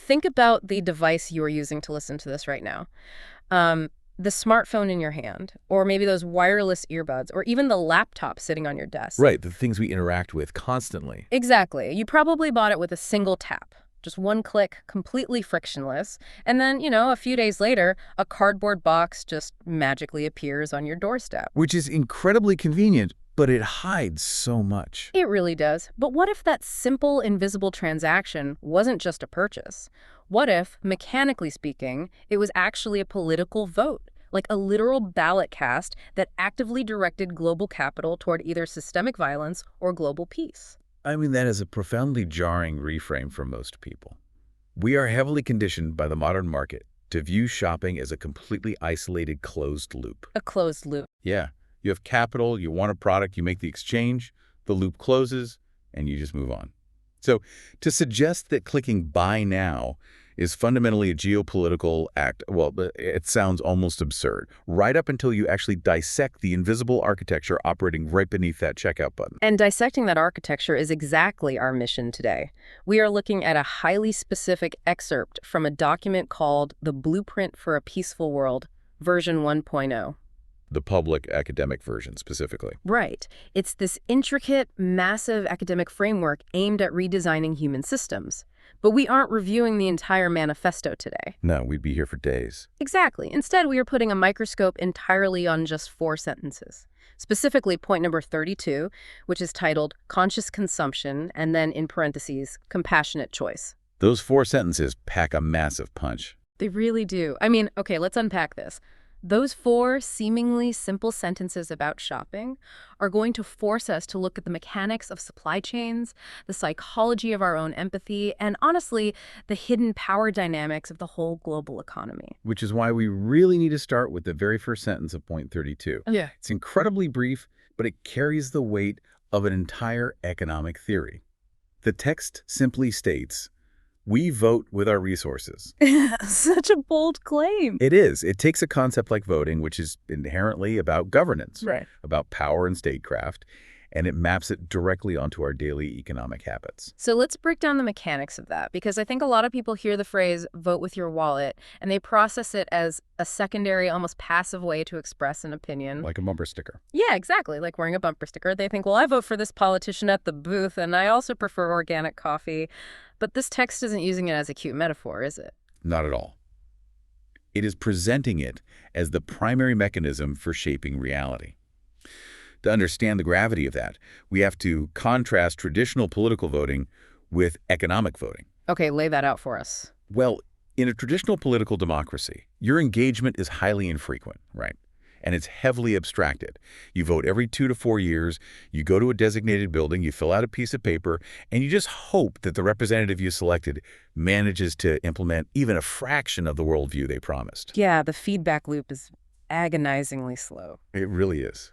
think about the device you are using to listen to this right now. The smartphone in your hand, or maybe those wireless earbuds, or even the laptop sitting on your desk. Right, the things we interact with constantly. Exactly. You probably bought it with a single tap. Just one click, completely frictionless. And then, a few days later, a cardboard box just magically appears on your doorstep. Which is incredibly convenient, but it hides so much. It really does. But what if that simple, invisible transaction wasn't just a purchase? What if, mechanically speaking, it was actually a political vote, like a literal ballot cast that actively directed global capital toward either systemic violence or global peace? I mean, that is a profoundly jarring reframe for most people. We are heavily conditioned by the modern market to view shopping as a completely isolated closed loop. A closed loop. Yeah. You have capital, you want a product, you make the exchange, the loop closes, and you just move on. So to suggest that clicking buy now is fundamentally a geopolitical act, well, it sounds almost absurd, right up until you actually dissect the invisible architecture operating right beneath that checkout button. And dissecting that architecture is exactly our mission today. We are looking at a highly specific excerpt from a document called The Blueprint for a Peaceful World, version 1.0. The public academic version specifically. Right. It's this intricate, massive academic framework aimed at redesigning human systems. But we aren't reviewing the entire manifesto today. No, we'd be here for days. Exactly. Instead, we are putting a microscope entirely on just 4 sentences. Specifically, point number 32, which is titled Conscious Consumption, and then in parentheses, Compassionate Choice. Those 4 sentences pack a massive punch. They really do. I mean, okay, let's unpack this. Those 4 seemingly simple sentences about shopping are going to force us to look at the mechanics of supply chains, the psychology of our own empathy, and honestly, the hidden power dynamics of the whole global economy. Which is why we really need to start with the very first sentence of point 32. Yeah. It's incredibly brief, but it carries the weight of an entire economic theory. The text simply states, we vote with our resources. Such a bold claim. It is. It takes a concept like voting, which is inherently about governance, Right. about power and statecraft, and it maps it directly onto our daily economic habits. So let's break down the mechanics of that, because I think a lot of people hear the phrase vote with your wallet, and they process it as a secondary, almost passive way to express an opinion. Like a bumper sticker. Yeah, exactly. Like wearing a bumper sticker. They think, well, I vote for this politician at the booth, and I also prefer organic coffee. But this text isn't using it as a cute metaphor, is it? Not at all. It is presenting it as the primary mechanism for shaping reality. To understand the gravity of that, we have to contrast traditional political voting with economic voting. Okay, lay that out for us. Well, in a traditional political democracy, your engagement is highly infrequent, right? And it's heavily abstracted. You vote every 2 to 4 years, you go to a designated building, you fill out a piece of paper, and you just hope that the representative you selected manages to implement even a fraction of the worldview they promised. Yeah, the feedback loop is agonizingly slow. It really is.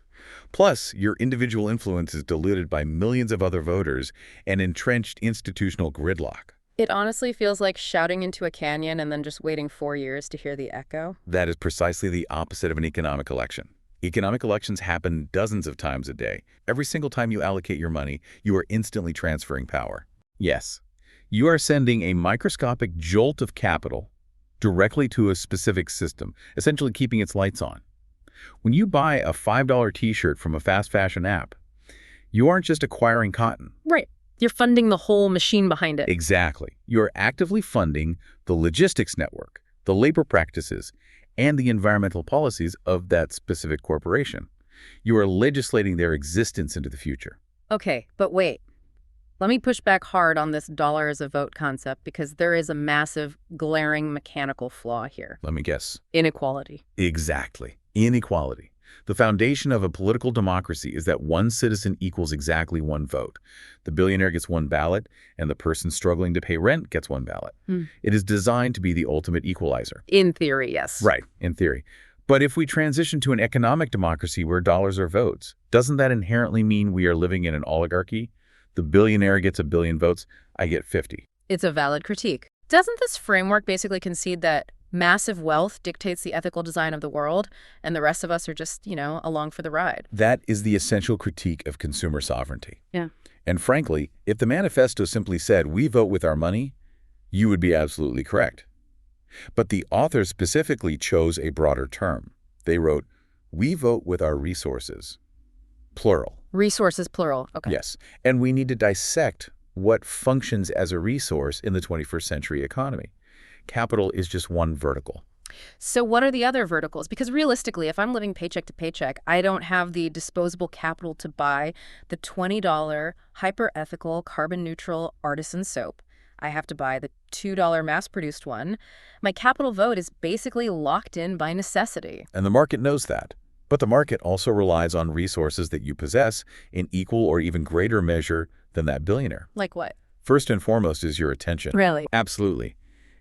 Plus, your individual influence is diluted by millions of other voters and entrenched institutional gridlock. It honestly feels like shouting into a canyon and then just waiting 4 years to hear the echo. That is precisely the opposite of an economic election. Economic elections happen dozens of times a day. Every single time you allocate your money, you are instantly transferring power. Yes, you are sending a microscopic jolt of capital directly to a specific system, essentially keeping its lights on. When you buy a $5 t-shirt from a fast fashion app, you aren't just acquiring cotton. Right. You're funding the whole machine behind it. Exactly. You're actively funding the logistics network, the labor practices, and the environmental policies of that specific corporation. You are legislating their existence into the future. Okay, but wait. Let me push back hard on this dollar as a vote concept because there is a massive, glaring mechanical flaw here. Let me guess. Inequality. Exactly. Inequality. The foundation of a political democracy is that one citizen equals exactly one vote. The billionaire gets one ballot, and the person struggling to pay rent gets one ballot. It is designed to be the ultimate equalizer. In theory, yes. Right, in theory. But if we transition to an economic democracy where dollars are votes, doesn't that inherently mean we are living in an oligarchy? The billionaire gets 1 billion votes, I get 50. It's a valid critique. Doesn't this framework basically concede that massive wealth dictates the ethical design of the world, and the rest of us are just, along for the ride? That is the essential critique of consumer sovereignty. Yeah. And frankly, if the manifesto simply said, we vote with our money, You would be absolutely correct. But the authors specifically chose a broader term. They wrote, "We vote with our resources," plural. Resources, plural. Okay. Yes, and we need to dissect what functions as a resource in the 21st century economy. Capital is just one vertical. So what are the other verticals? Because realistically, if I'm living paycheck to paycheck, I don't have the disposable capital to buy the $20 hyper-ethical, carbon-neutral artisan soap. I have to buy the $2 mass-produced one. My capital vote is basically locked in by necessity. And the market knows that. But the market also relies on resources that you possess in equal or even greater measure than that billionaire. Like what? First and foremost is your attention. Really? Absolutely.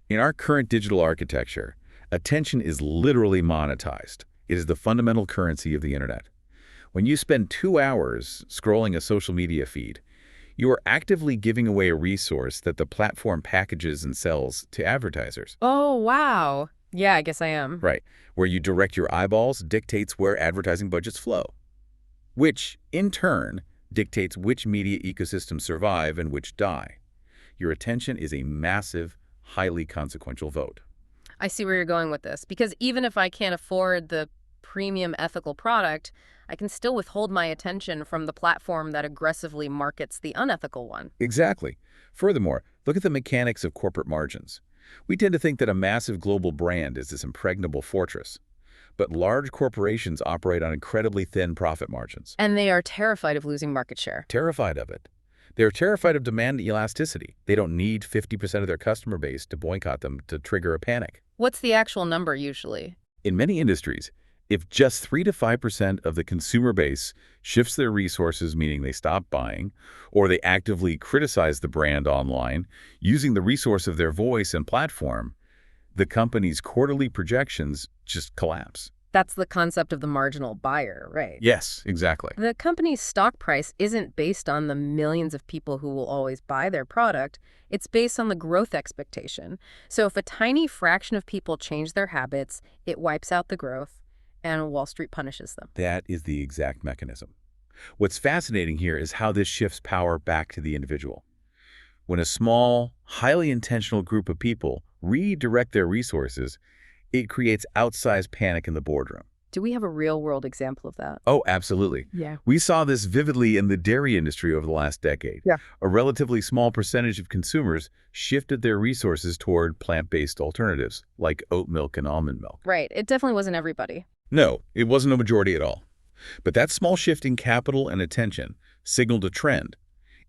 In our current digital architecture, attention is literally monetized. It is the fundamental currency of the internet. When you spend 2 hours scrolling a social media feed, you are actively giving away a resource that the platform packages and sells to advertisers. Oh, wow. Yeah, I guess I am. Right. Where you direct your eyeballs dictates where advertising budgets flow, which, in turn, dictates which media ecosystems survive and which die. Your attention is a massive, highly consequential vote. I see where you're going with this, because even if I can't afford the premium ethical product, I can still withhold my attention from the platform that aggressively markets the unethical one. Exactly. Furthermore, look at the mechanics of corporate margins. We tend to think that a massive global brand is this impregnable fortress. But large corporations operate on incredibly thin profit margins. And they are terrified of losing market share. Terrified of it. They're terrified of demand elasticity. They don't need 50% of their customer base to boycott them to trigger a panic. What's the actual number usually? In many industries, if just 3 to 5% of the consumer base shifts their resources, meaning they stop buying, or they actively criticize the brand online, using the resource of their voice and platform, the company's quarterly projections just collapse. That's the concept of the marginal buyer, right? Yes, exactly. The company's stock price isn't based on the millions of people who will always buy their product. It's based on the growth expectation. So if a tiny fraction of people change their habits, it wipes out the growth, and Wall Street punishes them. That is the exact mechanism. What's fascinating here is how this shifts power back to the individual. When a small, highly intentional group of people redirect their resources, it creates outsized panic in the boardroom. Do we have a real-world example of that? Oh, absolutely. Yeah. We saw this vividly in the dairy industry over the last decade. Yeah. A relatively small percentage of consumers shifted their resources toward plant-based alternatives, like oat milk and almond milk. Right. It definitely wasn't everybody. No, it wasn't a majority at all. But that small shift in capital and attention signaled a trend.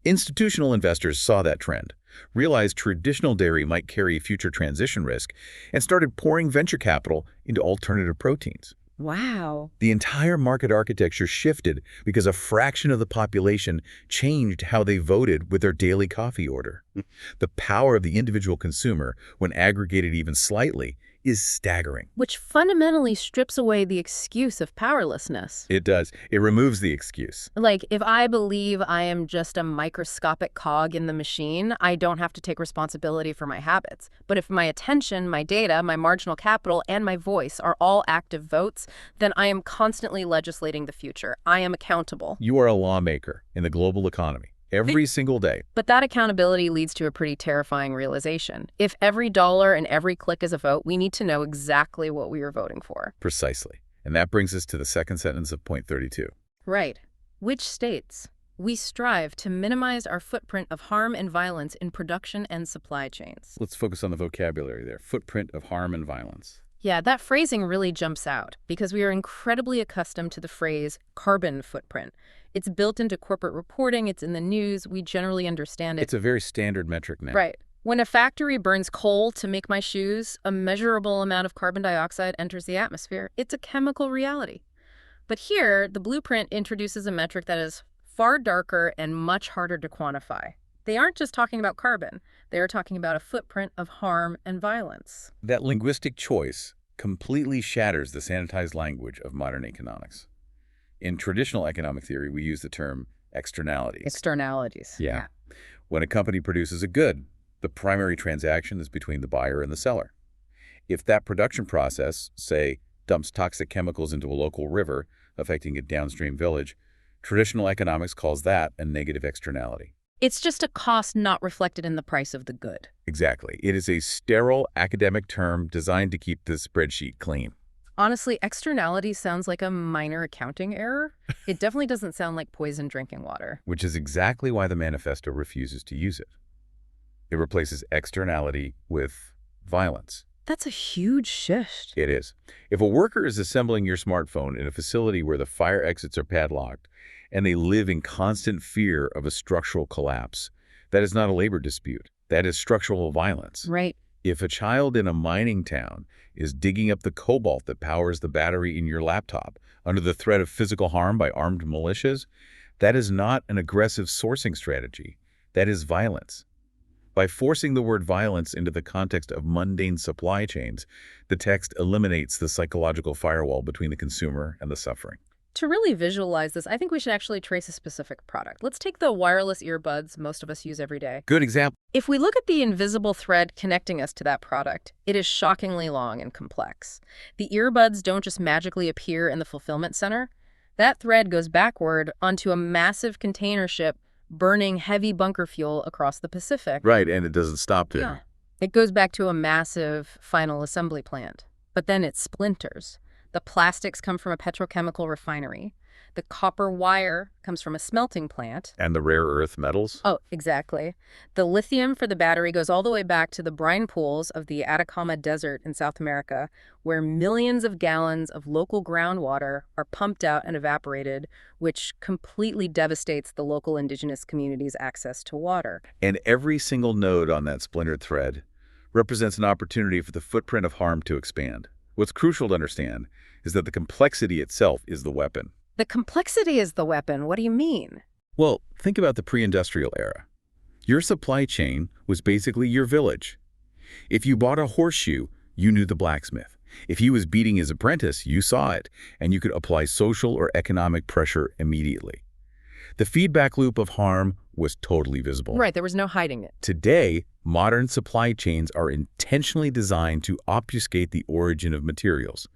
Institutional investors saw that trend, realized traditional dairy might carry future transition risk, and started pouring venture capital into alternative proteins. Wow. The entire market architecture shifted because a fraction of the population changed how they voted with their daily coffee order. The power of the individual consumer, when aggregated even slightly, is staggering. Which fundamentally strips away the excuse of powerlessness. It does. It removes the excuse. Like, if I believe I am just a microscopic cog in the machine, I don't have to take responsibility for my habits. But if my attention, my data, my marginal capital, and my voice are all active votes, then I am constantly legislating the future. I am accountable. You are a lawmaker in the global economy every single day. But that accountability leads to a pretty terrifying realization. If every dollar and every click is a vote, we need to know exactly what we are voting for. Precisely. And that brings us to the second sentence of point 32. Right. Which states? We strive to minimize our footprint of harm and violence in production and supply chains. Let's focus on the vocabulary there. Footprint of harm and violence. Yeah, that phrasing really jumps out because we are incredibly accustomed to the phrase carbon footprint. It's built into corporate reporting, it's in the news, we generally understand it. It's a very standard metric now. Right. When a factory burns coal to make my shoes, a measurable amount of carbon dioxide enters the atmosphere. It's a chemical reality. But here, the blueprint introduces a metric that is far darker and much harder to quantify. They aren't just talking about carbon. They are talking about a footprint of harm and violence. That linguistic choice completely shatters the sanitized language of modern economics. In traditional economic theory, we use the term externalities. Externalities. Yeah. When a company produces a good, the primary transaction is between the buyer and the seller. If that production process, say, dumps toxic chemicals into a local river, affecting a downstream village, traditional economics calls that a negative externality. It's just a cost not reflected in the price of the good. Exactly. It is a sterile academic term designed to keep the spreadsheet clean. Honestly, externality sounds like a minor accounting error. It definitely doesn't sound like poison drinking water. Which is exactly why the manifesto refuses to use it. It replaces externality with violence. That's a huge shift. It is. If a worker is assembling your smartphone in a facility where the fire exits are padlocked and they live in constant fear of a structural collapse, that is not a labor dispute. That is structural violence. Right. If a child in a mining town is digging up the cobalt that powers the battery in your laptop under the threat of physical harm by armed militias, that is not an aggressive sourcing strategy. That is violence. By forcing the word violence into the context of mundane supply chains, the text eliminates the psychological firewall between the consumer and the suffering. To really visualize this, I think we should actually trace a specific product. Let's take the wireless earbuds most of us use every day. Good example. If we look at the invisible thread connecting us to that product, it is shockingly long and complex. The earbuds don't just magically appear in the fulfillment center. That thread goes backward onto a massive container ship burning heavy bunker fuel across the Pacific. Right, and it doesn't stop there. Yeah. It goes back to a massive final assembly plant. But then it splinters. The plastics come from a petrochemical refinery. The copper wire comes from a smelting plant. And the rare earth metals? Oh, exactly. The lithium for the battery goes all the way back to the brine pools of the Atacama Desert in South America, where millions of gallons of local groundwater are pumped out and evaporated, which completely devastates the local indigenous community's access to water. And every single node on that splintered thread represents an opportunity for the footprint of harm to expand. What's crucial to understand is that the complexity itself is the weapon. The complexity is the weapon. What do you mean? Well, think about the pre-industrial era. Your supply chain was basically your village. If you bought a horseshoe, you knew the blacksmith. If he was beating his apprentice, you saw it, and you could apply social or economic pressure immediately. The feedback loop of harm was totally visible. Right, there was no hiding it. Today, modern supply chains are intentionally designed to obfuscate the origin of materials.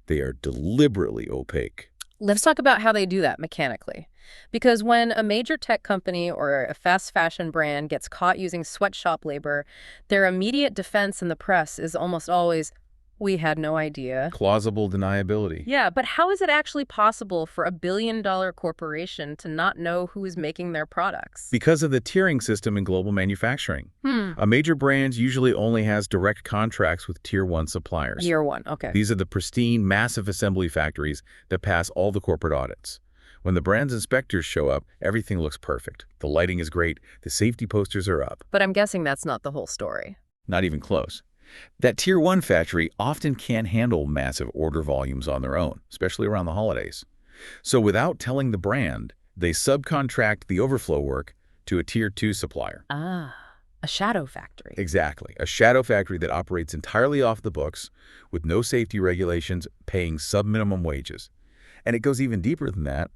They are deliberately opaque. Let's talk about how they do that mechanically. Because when a major tech company or a fast fashion brand gets caught using sweatshop labor, their immediate defense in the press is almost always, "We had no idea." Plausible deniability. Yeah, but how is it actually possible for a billion-dollar corporation to not know who is making their products? Because of the tiering system in global manufacturing. A major brand usually only has direct contracts with Tier 1 suppliers. Tier 1, okay. These are the pristine, massive assembly factories that pass all the corporate audits. When the brand's inspectors show up, everything looks perfect. The lighting is great, the safety posters are up. But I'm guessing that's not the whole story. Not even close. That Tier 1 factory often can't handle massive order volumes on their own, especially around the holidays. So without telling the brand, they subcontract the overflow work to a Tier 2 supplier. Ah, a shadow factory. Exactly. A shadow factory that operates entirely off the books with no safety regulations, paying sub-minimum wages. And it goes even deeper than that.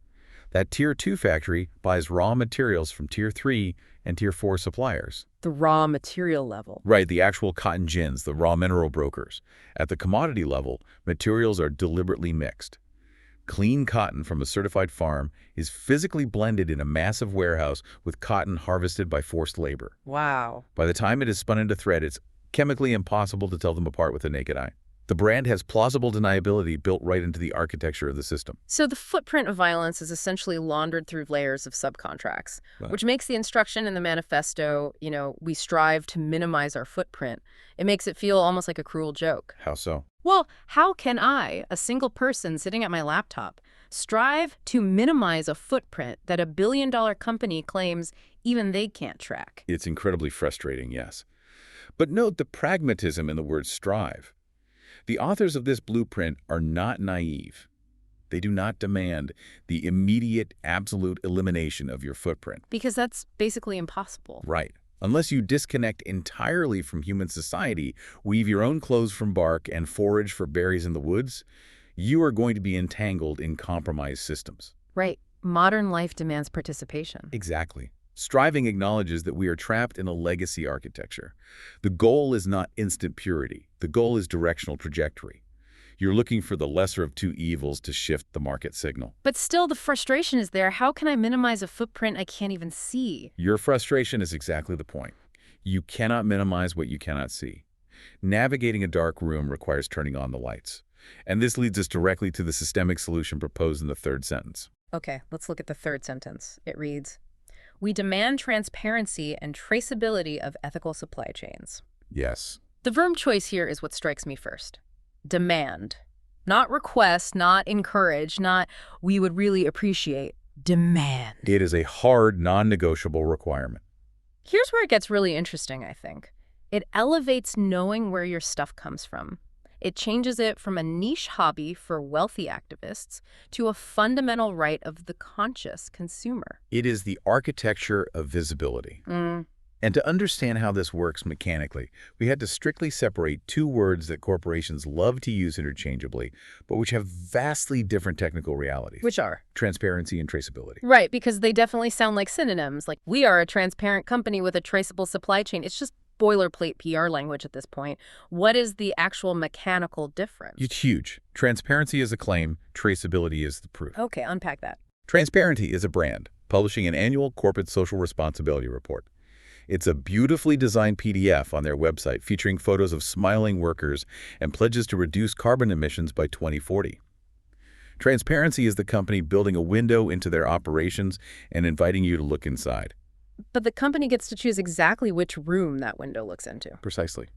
That Tier 2 factory buys raw materials from Tier 3 and Tier 4 suppliers. The raw material level. Right, the actual cotton gins, the raw mineral brokers. At the commodity level, materials are deliberately mixed. Clean cotton from a certified farm is physically blended in a massive warehouse with cotton harvested by forced labor. Wow. By the time it is spun into thread, it's chemically impossible to tell them apart with the naked eye. The brand has plausible deniability built right into the architecture of the system. So the footprint of violence is essentially laundered through layers of subcontracts, Right. which makes the instruction in the manifesto, we strive to minimize our footprint. It makes it feel almost like a cruel joke. How so? Well, how can I, a single person sitting at my laptop, strive to minimize a footprint that a billion-dollar company claims even they can't track? It's incredibly frustrating, yes. But note the pragmatism in the word strive. The authors of this blueprint are not naive. They do not demand the immediate, absolute elimination of your footprint. Because that's basically impossible. Right. Unless you disconnect entirely from human society, weave your own clothes from bark, and forage for berries in the woods, you are going to be entangled in compromised systems. Right. Modern life demands participation. Exactly. Striving acknowledges that we are trapped in a legacy architecture. The goal is not instant purity. The goal is directional trajectory. You're looking for the lesser of two evils to shift the market signal. But still, the frustration is there. How can I minimize a footprint I can't even see? Your frustration is exactly the point. You cannot minimize what you cannot see. Navigating a dark room requires turning on the lights. And this leads us directly to the systemic solution proposed in the third sentence. Okay, let's look at the third sentence. It reads, "We demand transparency and traceability of ethical supply chains." Yes. The verb choice here is what strikes me first. Demand. Not request, not encourage, not we would really appreciate. Demand. It is a hard, non-negotiable requirement. Here's where it gets really interesting, I think. It elevates knowing where your stuff comes from. It changes it from a niche hobby for wealthy activists to a fundamental right of the conscious consumer. It is the architecture of visibility. And to understand how this works mechanically, we had to strictly separate two words that corporations love to use interchangeably, but which have vastly different technical realities. Which are? Transparency and traceability. Right, because they definitely sound like synonyms. Like, we are a transparent company with a traceable supply chain. It's just boilerplate PR language at this point. What is the actual mechanical difference? It's huge. Transparency is a claim, traceability is the proof. Okay, unpack that. Transparency is a brand, publishing an annual corporate social responsibility report. It's a beautifully designed PDF on their website featuring photos of smiling workers and pledges to reduce carbon emissions by 2040. Transparency is the company building a window into their operations and inviting you to look inside. But the company gets to choose exactly which room that window looks into. Precisely.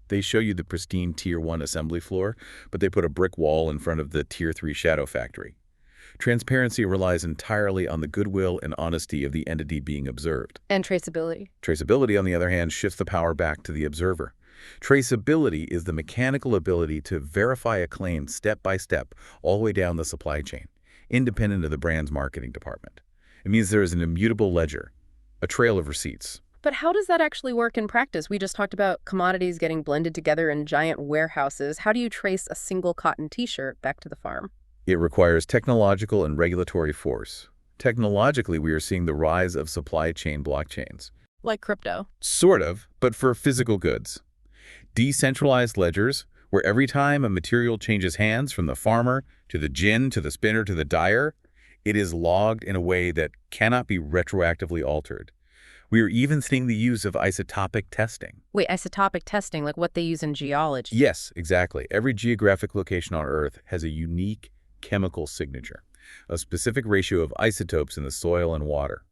They show you the pristine Tier 1 assembly floor, but they put a brick wall in front of the Tier 3 shadow factory. Transparency relies entirely on the goodwill and honesty of the entity being observed. And traceability. Traceability, on the other hand, shifts the power back to the observer. Traceability is the mechanical ability to verify a claim step by step all the way down the supply chain, independent of the brand's marketing department. It means there is an immutable ledger, a trail of receipts. But how does that actually work in practice? We just talked about commodities getting blended together in giant warehouses. How do you trace a single cotton t-shirt back to the farm? It requires technological and regulatory force. Technologically, we are seeing the rise of supply chain blockchains. Like crypto. Sort of, but for physical goods. Decentralized ledgers, where every time a material changes hands from the farmer to the gin to the spinner to the dyer, it is logged in a way that cannot be retroactively altered. We are even seeing the use of isotopic testing. Wait, isotopic testing, like what they use in geology? Yes, exactly. Every geographic location on Earth has a unique chemical signature, a specific ratio of isotopes in the soil and water.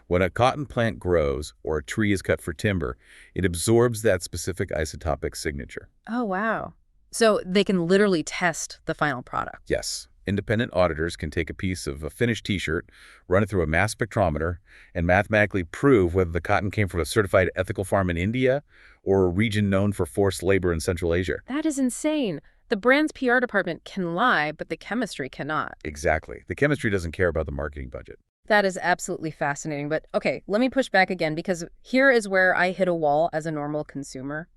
When a cotton plant grows or a tree is cut for timber, it absorbs that specific isotopic signature. Oh, wow. So they can literally test the final product. Yes. Independent auditors can take a piece of a finished t-shirt, run it through a mass spectrometer, and mathematically prove whether the cotton came from a certified ethical farm in India or a region known for forced labor in Central Asia. That is insane. The brand's PR department can lie, but the chemistry cannot. Exactly. The chemistry doesn't care about the marketing budget. That is absolutely fascinating. But okay, let me push back again, because here is where I hit a wall as a normal consumer.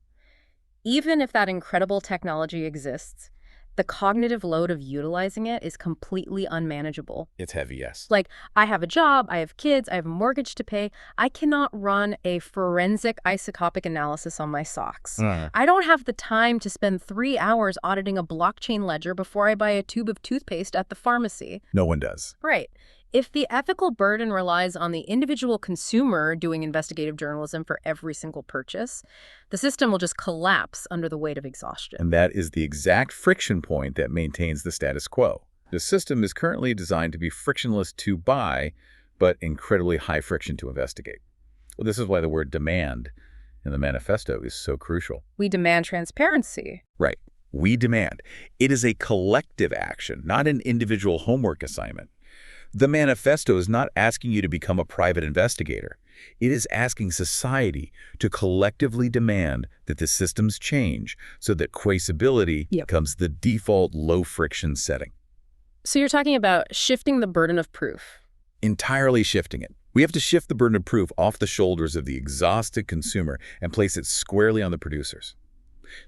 Even if that incredible technology exists, the cognitive load of utilizing it is completely unmanageable. It's heavy, yes. Like, I have a job, I have kids, I have a mortgage to pay. I cannot run a forensic isotopic analysis on my socks. I don't have the time to spend 3 hours auditing a blockchain ledger before I buy a tube of toothpaste at the pharmacy. No one does. Right. If the ethical burden relies on the individual consumer doing investigative journalism for every single purchase, the system will just collapse under the weight of exhaustion. And that is the exact friction point that maintains the status quo. The system is currently designed to be frictionless to buy, but incredibly high friction to investigate. Well, this is why the word demand in the manifesto is so crucial. We demand transparency. Right. We demand. It is a collective action, not an individual homework assignment. The manifesto is not asking you to become a private investigator. It is asking society to collectively demand that the systems change so that traceability becomes the default low-friction setting. So you're talking about shifting the burden of proof. Entirely shifting it. We have to shift the burden of proof off the shoulders of the exhausted consumer and place it squarely on the producers.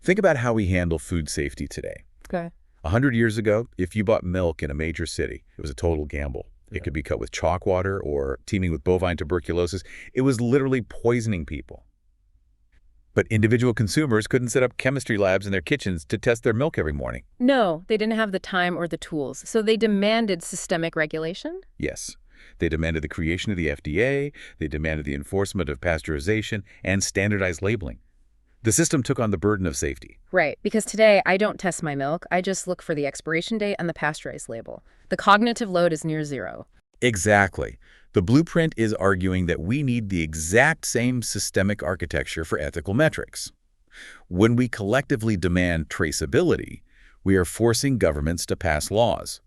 Think about how we handle food safety today. Okay. 100 years ago, if you bought milk in a major city, it was a total gamble. It could be cut with chalk water or teeming with bovine tuberculosis. It was literally poisoning people. But individual consumers couldn't set up chemistry labs in their kitchens to test their milk every morning. No, they didn't have the time or the tools, so they demanded systemic regulation? Yes. They demanded the creation of the FDA, they demanded the enforcement of pasteurization, and standardized labeling. The system took on the burden of safety. Right, because today I don't test my milk, I just look for the expiration date and the pasteurized label. The cognitive load is near zero. Exactly. The blueprint is arguing that we need the exact same systemic architecture for ethical metrics. When we collectively demand traceability, we are forcing governments to pass laws,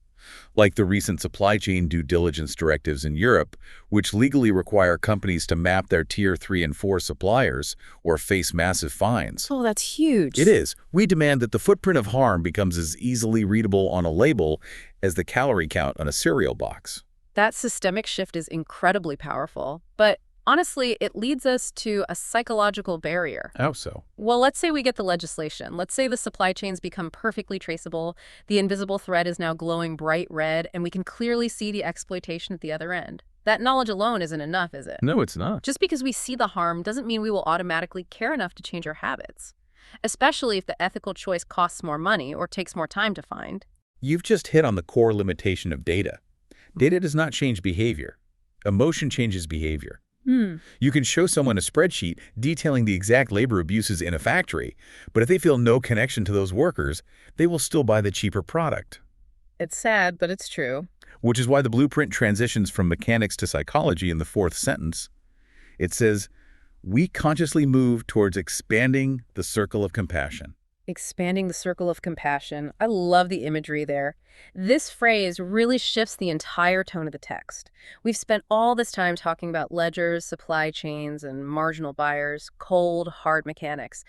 like the recent supply chain due diligence directives in Europe, which legally require companies to map their Tier 3 and 4 suppliers or face massive fines. Oh, that's huge. It is. We demand that the footprint of harm becomes as easily readable on a label as the calorie count on a cereal box. That systemic shift is incredibly powerful, but honestly, it leads us to a psychological barrier. How so? Well, let's say we get the legislation. Let's say the supply chains become perfectly traceable, the invisible thread is now glowing bright red, and we can clearly see the exploitation at the other end. That knowledge alone isn't enough, is it? No, it's not. Just because we see the harm doesn't mean we will automatically care enough to change our habits, especially if the ethical choice costs more money or takes more time to find. You've just hit on the core limitation of data. Data does not change behavior. Emotion changes behavior. You can show someone a spreadsheet detailing the exact labor abuses in a factory, but if they feel no connection to those workers, they will still buy the cheaper product. It's sad, but it's true. Which is why the blueprint transitions from mechanics to psychology in the fourth sentence. It says, we consciously move towards expanding the circle of compassion. Expanding the circle of compassion. I love the imagery there. This phrase really shifts the entire tone of the text. We've spent all this time talking about ledgers, supply chains, and marginal buyers, cold, hard mechanics.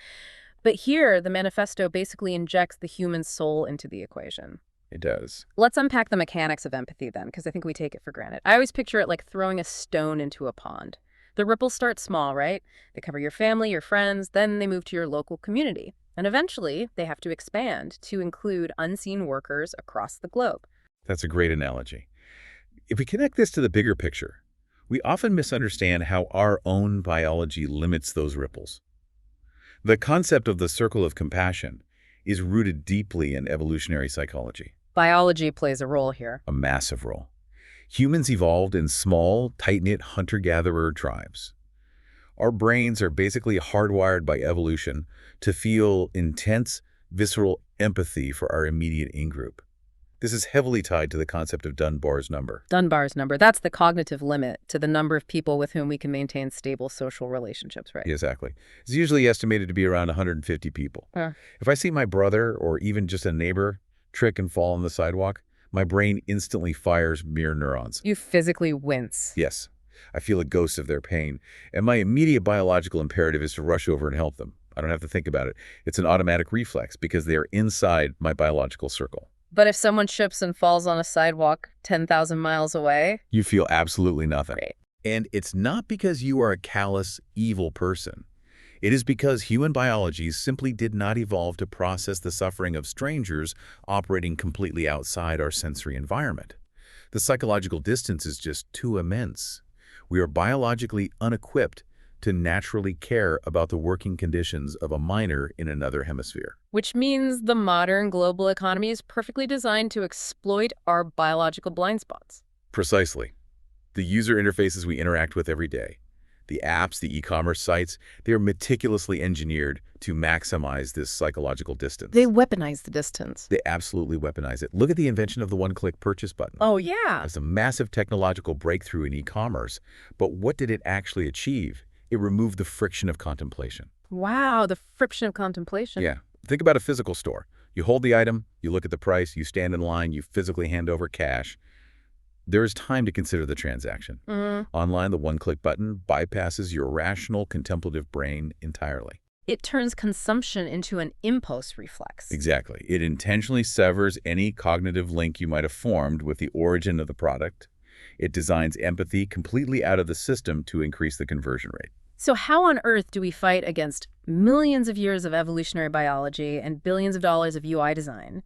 But here, the manifesto basically injects the human soul into the equation. It does. Let's unpack the mechanics of empathy then, because I think we take it for granted. I always picture it like throwing a stone into a pond. The ripples start small, right? They cover your family, your friends, then they move to your local community. And eventually, they have to expand to include unseen workers across the globe. That's a great analogy. If we connect this to the bigger picture, we often misunderstand how our own biology limits those ripples. The concept of the circle of compassion is rooted deeply in evolutionary psychology. Biology plays a role here. A massive role. Humans evolved in small, tight-knit hunter-gatherer tribes. Our brains are basically hardwired by evolution to feel intense, visceral empathy for our immediate in-group. This is heavily tied to the concept of Dunbar's number. Dunbar's number, that's the cognitive limit to the number of people with whom we can maintain stable social relationships, right? Exactly. It's usually estimated to be around 150 people. If I see my brother or even just a neighbor trip and fall on the sidewalk, my brain instantly fires mirror neurons. You physically wince. Yes. I feel a ghost of their pain, and my immediate biological imperative is to rush over and help them. I don't have to think about it. It's an automatic reflex because they are inside my biological circle. But if someone trips and falls on a sidewalk 10,000 miles away? You feel absolutely nothing. Right. And it's not because you are a callous, evil person. It is because human biology simply did not evolve to process the suffering of strangers operating completely outside our sensory environment. The psychological distance is just too immense. We are biologically unequipped to naturally care about the working conditions of a miner in another hemisphere. Which means the modern global economy is perfectly designed to exploit our biological blind spots. Precisely. The user interfaces we interact with every day, the apps, the e-commerce sites, they are meticulously engineered to maximize this psychological distance. They weaponize the distance. They absolutely weaponize it. Look at the invention of the one-click purchase button. Oh, yeah. It's a massive technological breakthrough in e-commerce. But what did it actually achieve? It removed the friction of contemplation. Wow, the friction of contemplation. Yeah. Think about a physical store. You hold the item, you look at the price, you stand in line, you physically hand over cash. There is time to consider the transaction. Online, the one-click button bypasses your rational, contemplative brain entirely. It turns consumption into an impulse reflex. Exactly. It intentionally severs any cognitive link you might have formed with the origin of the product. It designs empathy completely out of the system to increase the conversion rate. So how on earth do we fight against millions of years of evolutionary biology and billions of dollars of UI design?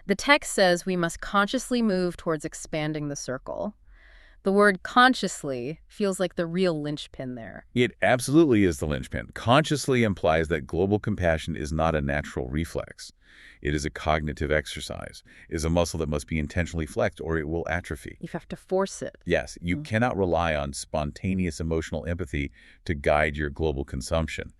The text says we must consciously move towards expanding the circle. The word consciously feels like the real linchpin there. It absolutely is the linchpin. Consciously implies that global compassion is not a natural reflex. It is a cognitive exercise, is a muscle that must be intentionally flexed or it will atrophy. You have to force it. Yes, you cannot rely on spontaneous emotional empathy to guide your global consumption.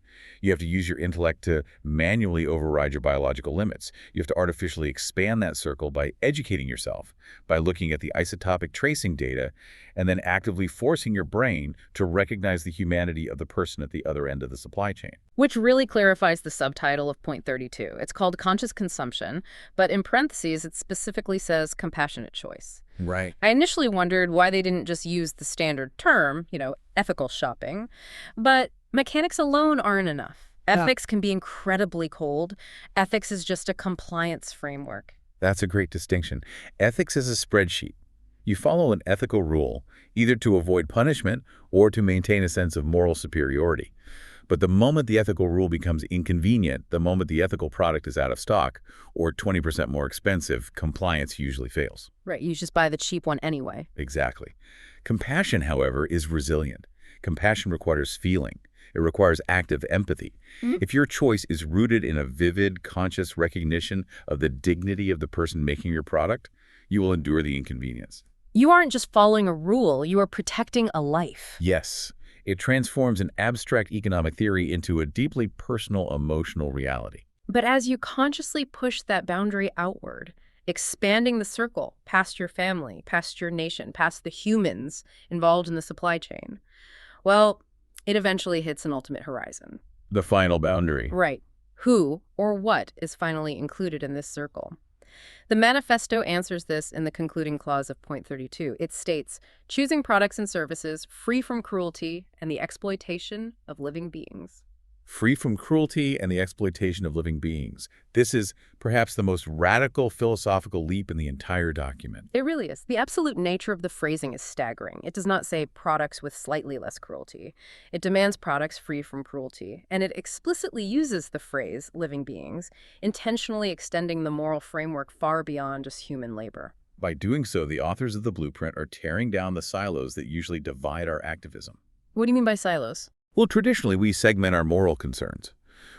You have to use your intellect to manually override your biological limits. You have to artificially expand that circle by educating yourself, by looking at the isotopic tracing data, and then actively forcing your brain to recognize the humanity of the person at the other end of the supply chain. Which really clarifies the subtitle of point 32. It's called conscious consumption, but in parentheses, it specifically says compassionate choice. Right. I initially wondered why they didn't just use the standard term, ethical shopping, but mechanics alone aren't enough. Ethics can be incredibly cold. Ethics is just a compliance framework. That's a great distinction. Ethics is a spreadsheet. You follow an ethical rule, either to avoid punishment or to maintain a sense of moral superiority. But the moment the ethical rule becomes inconvenient, the moment the ethical product is out of stock or 20% more expensive, compliance usually fails. Right, you just buy the cheap one anyway. Exactly. Compassion, however, is resilient. Compassion requires feeling. It requires active empathy. If your choice is rooted in a vivid, conscious recognition of the dignity of the person making your product, you will endure the inconvenience. You aren't just following a rule, you are protecting a life. Yes, it transforms an abstract economic theory into a deeply personal, emotional reality. But as you consciously push that boundary outward, expanding the circle past your family, past your nation, past the humans involved in the supply chain, well, it eventually hits an ultimate horizon. The final boundary. Right. Who or what is finally included in this circle? The Manifesto answers this in the concluding clause of point 32. It states, choosing products and services free from cruelty and the exploitation of living beings. Free from cruelty and the exploitation of living beings. This is perhaps the most radical philosophical leap in the entire document. It really is. The absolute nature of the phrasing is staggering. It does not say products with slightly less cruelty. It demands products free from cruelty. And it explicitly uses the phrase living beings, intentionally extending the moral framework far beyond just human labor. By doing so, the authors of the blueprint are tearing down the silos that usually divide our activism. What do you mean by silos? Well, traditionally, we segment our moral concerns.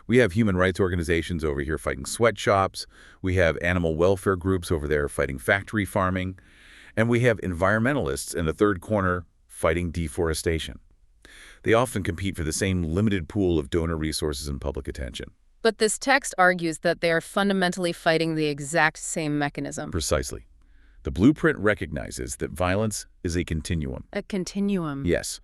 We have human rights organizations over here fighting sweatshops. We have animal welfare groups over there fighting factory farming. And we have environmentalists in the third corner fighting deforestation. They often compete for the same limited pool of donor resources and public attention. But this text argues that they are fundamentally fighting the exact same mechanism. Precisely. The blueprint recognizes that violence is a continuum. A continuum. Yes.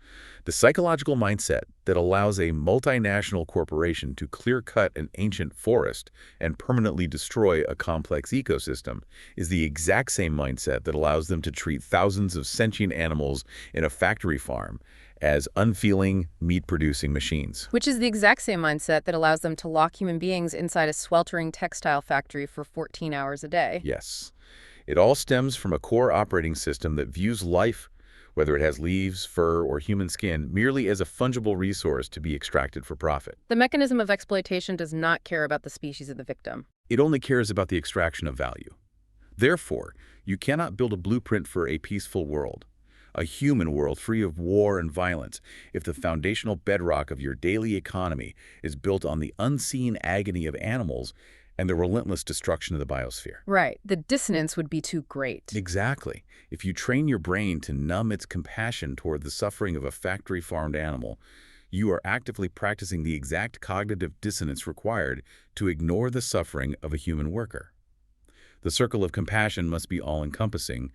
The psychological mindset that allows a multinational corporation to clear-cut an ancient forest and permanently destroy a complex ecosystem is the exact same mindset that allows them to treat thousands of sentient animals in a factory farm as unfeeling, meat-producing machines. Which is the exact same mindset that allows them to lock human beings inside a sweltering textile factory for 14 hours a day. Yes. It all stems from a core operating system that views life, whether it has leaves, fur, or human skin, merely as a fungible resource to be extracted for profit. The mechanism of exploitation does not care about the species of the victim. It only cares about the extraction of value. Therefore, you cannot build a blueprint for a peaceful world, a human world free of war and violence, if the foundational bedrock of your daily economy is built on the unseen agony of animals and the relentless destruction of the biosphere. Right. The dissonance would be too great. Exactly. If you train your brain to numb its compassion toward the suffering of a factory-farmed animal, you are actively practicing the exact cognitive dissonance required to ignore the suffering of a human worker. The circle of compassion must be all-encompassing,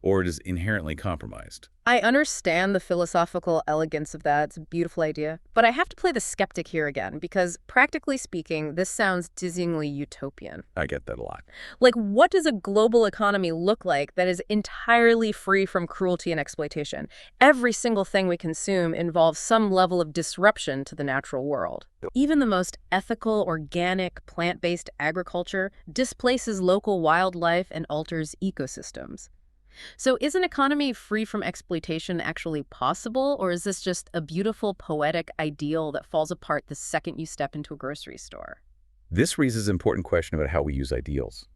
or it is inherently compromised. I understand the philosophical elegance of that. It's a beautiful idea. But I have to play the skeptic here again, because practically speaking, this sounds dizzyingly utopian. I get that a lot. Like, what does a global economy look like that is entirely free from cruelty and exploitation? Every single thing we consume involves some level of disruption to the natural world. Even the most ethical, organic, plant-based agriculture displaces local wildlife and alters ecosystems. So is an economy free from exploitation actually possible, or is this just a beautiful, poetic ideal that falls apart the second you step into a grocery store? This raises an important question about how we use ideals.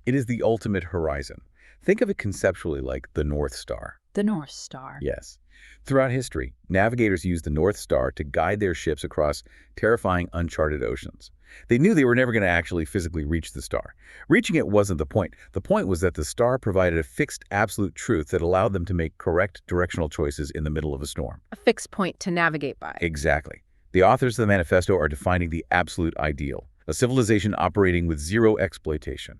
It is the ultimate horizon. Think of it conceptually like the North Star. The North Star. Yes. Throughout history, navigators used the North Star to guide their ships across terrifying, uncharted oceans. They knew they were never going to actually physically reach the star. Reaching it wasn't the point. The point was that the star provided a fixed, absolute truth that allowed them to make correct directional choices in the middle of a storm. A fixed point to navigate by. Exactly. The authors of the Manifesto are defining the absolute ideal, a civilization operating with zero exploitation.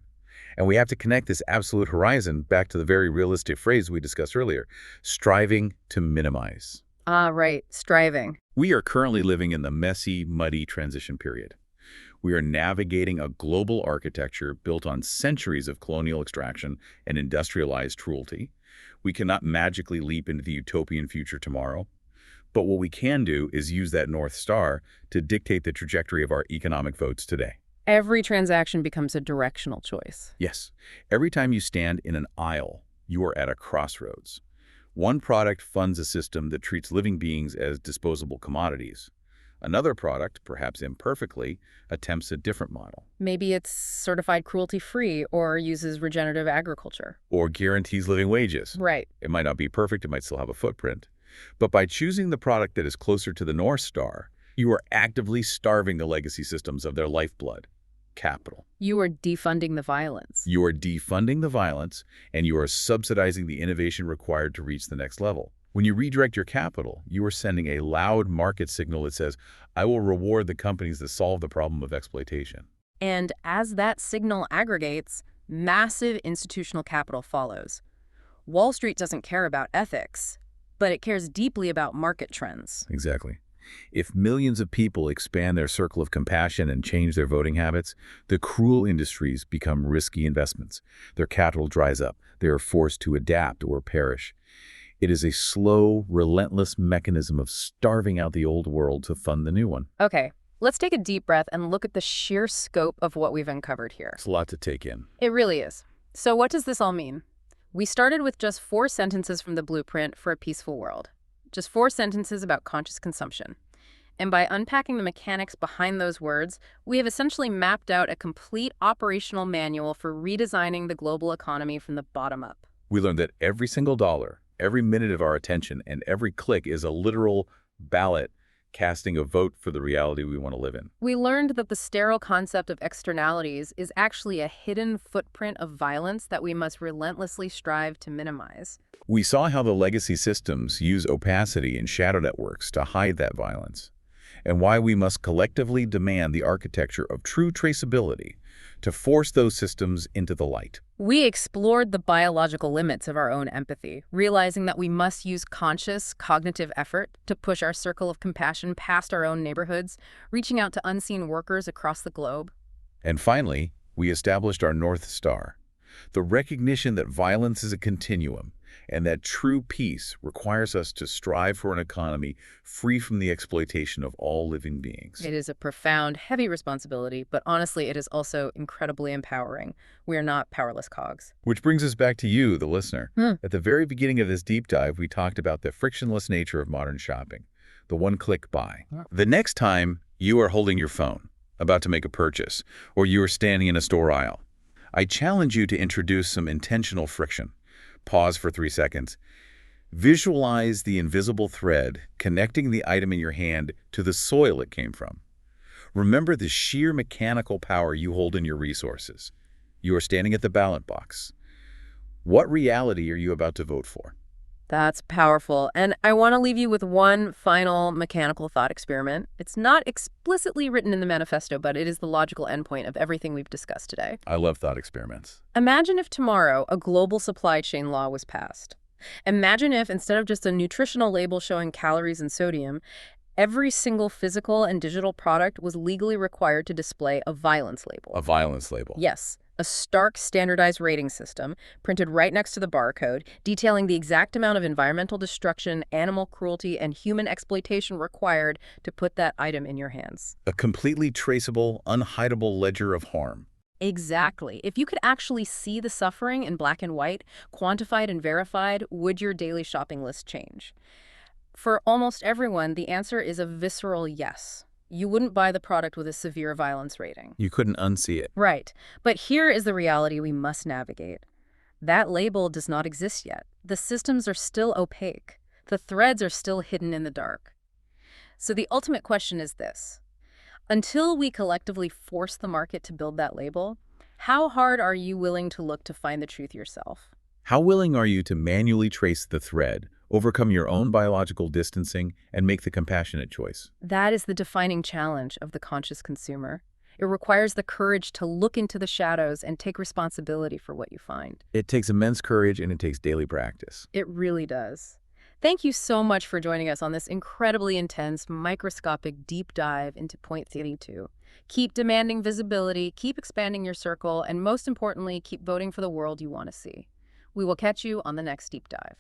And we have to connect this absolute horizon back to the very realistic phrase we discussed earlier, striving to minimize. Ah, right, striving. We are currently living in the messy, muddy transition period. We are navigating a global architecture built on centuries of colonial extraction and industrialized cruelty. We cannot magically leap into the utopian future tomorrow. But what we can do is use that North Star to dictate the trajectory of our economic votes today. Every transaction becomes a directional choice. Yes, every time you stand in an aisle, you are at a crossroads. One product funds a system that treats living beings as disposable commodities. Another product, perhaps imperfectly, attempts a different model. Maybe it's certified cruelty-free or uses regenerative agriculture. Or guarantees living wages. Right. It might not be perfect, it might still have a footprint. But by choosing the product that is closer to the North Star, you are actively starving the legacy systems of their lifeblood, capital. You are defunding the violence. You are defunding the violence, and you are subsidizing the innovation required to reach the next level. When you redirect your capital, you are sending a loud market signal that says, I will reward the companies that solve the problem of exploitation. And as that signal aggregates, massive institutional capital follows. Wall Street doesn't care about ethics, but it cares deeply about market trends. Exactly. If millions of people expand their circle of compassion and change their voting habits, the cruel industries become risky investments. Their capital dries up. They are forced to adapt or perish. It is a slow, relentless mechanism of starving out the old world to fund the new one. Okay, let's take a deep breath and look at the sheer scope of what we've uncovered here. It's a lot to take in. It really is. So what does this all mean? We started with just 4 sentences from the blueprint for a peaceful world. Just 4 sentences about conscious consumption. And by unpacking the mechanics behind those words, we have essentially mapped out a complete operational manual for redesigning the global economy from the bottom up. We learned that every single dollar, every minute of our attention, and every click is a literal ballot casting a vote for the reality we want to live in. We learned that the sterile concept of externalities is actually a hidden footprint of violence that we must relentlessly strive to minimize. We saw how the legacy systems use opacity and shadow networks to hide that violence, and why we must collectively demand the architecture of true traceability to force those systems into the light. We explored the biological limits of our own empathy, realizing that we must use conscious, cognitive effort to push our circle of compassion past our own neighborhoods, reaching out to unseen workers across the globe. And finally, we established our North Star, the recognition that violence is a continuum, and that true peace requires us to strive for an economy free from the exploitation of all living beings. It is a profound, heavy responsibility, but honestly, it is also incredibly empowering. We are not powerless cogs. Which brings us back to you, the listener. At the very beginning of this deep dive, we talked about the frictionless nature of modern shopping, the one-click buy. The next time you are holding your phone, about to make a purchase, or you are standing in a store aisle, I challenge you to introduce some intentional friction. Pause for 3 seconds. Visualize the invisible thread connecting the item in your hand to the soil it came from. Remember the sheer mechanical power you hold in your resources. You are standing at the ballot box. What reality are you about to vote for? That's powerful. And I want to leave you with one final mechanical thought experiment. It's not explicitly written in the manifesto, but it is the logical endpoint of everything we've discussed today. I love thought experiments. Imagine if tomorrow a global supply chain law was passed. Imagine if, instead of just a nutritional label showing calories and sodium, every single physical and digital product was legally required to display a violence label. A violence label. Yes. A stark standardized rating system printed right next to the barcode, detailing the exact amount of environmental destruction, animal cruelty, and human exploitation required to put that item in your hands. A completely traceable, unhideable ledger of harm. Exactly. If you could actually see the suffering in black and white, quantified and verified, would your daily shopping list change? For almost everyone, the answer is a visceral yes. You wouldn't buy the product with a severe violence rating. You couldn't unsee it. Right. But here is the reality we must navigate. That label does not exist yet. The systems are still opaque. The threads are still hidden in the dark. So the ultimate question is this. Until we collectively force the market to build that label, how hard are you willing to look to find the truth yourself? How willing are you to manually trace the thread, overcome your own biological distancing, and make the compassionate choice? That is the defining challenge of the conscious consumer. It requires the courage to look into the shadows and take responsibility for what you find. It takes immense courage and it takes daily practice. It really does. Thank you so much for joining us on this incredibly intense, microscopic deep dive into Point 32. Keep demanding visibility, keep expanding your circle, and most importantly, keep voting for the world you want to see. We will catch you on the next deep dive.